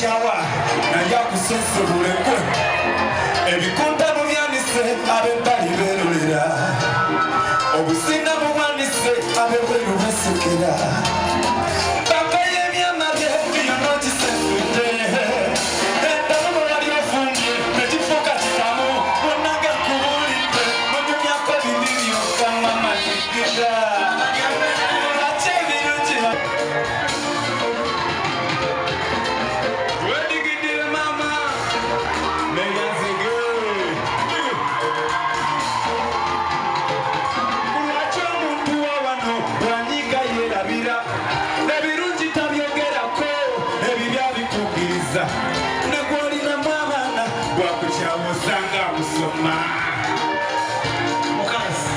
chawa na yakusense bulekwe ebikunda mu byanise ab'ebbali beerolera obusinga mu bwanise ab'ebweru basekera baka y'ebyama bye byonogisefudde eddamu wali ofumbye nekifuuka kitamu bonnanga kubulidde mu myaka bibiri byokka mamatikira ate ebirungi wedigidire mama meyanzige kulwaki omuntu wawano bwanyiga yerabira ebirungi tabyogerako ebibya bikugiriza ne gwolinamu abaana bwakukyawa osanga amusoma mukazi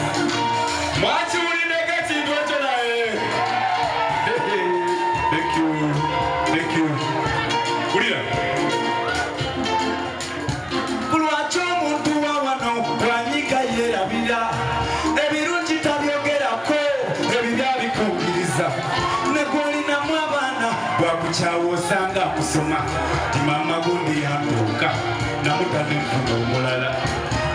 mwakiwulideko ekintu ekyo naye thank you kulira kulwaki omuntu wawano bwanyiga yerabira ebirungi tabyogerako ebibya bikugiriza ne gwolinamu abaana bwakukyawa osanga akusoma ti maama gundi yantuuka namutanenfuna omulala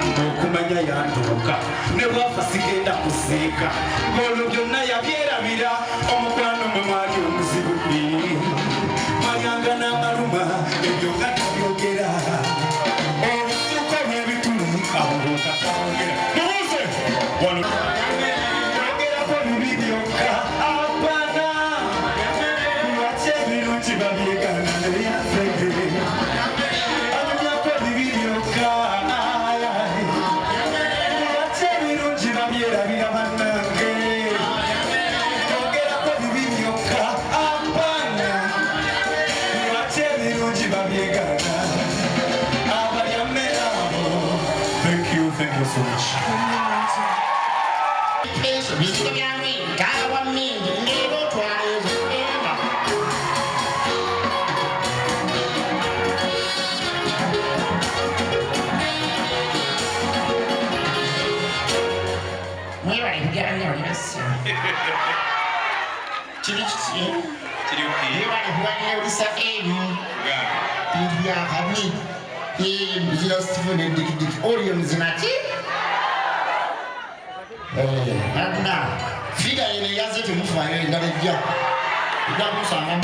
ng'okumanya yantuuka ne bwafa sigenda kusiika ng'olwo byonna yabyerabira omukwano mwe mwali omuzibu mwalyanga n'amaluma ebyo nga tabyogera obusuuko bw'ebitulu abubukatawogera mubuuze wano yogerako bibi byokka abaana lwaki ebirungi babyegana neyafege anyumyako bibi byokka lwaki ebirungi babyerabira bannange yogerako bibi byokka abaana lwaki ebirungi babyegana abalyamerabo thank you so much Bisiko byange kawa mingi ngero twalezo ema mwebale kugabanya olibasa kiri kiki mwebale kubanira olisa emu bintu byakabi bizira Stephen edikidiki olio mzinaki Naguna, figa yene yaze temufu wanyo indale vya. Ida kusanga.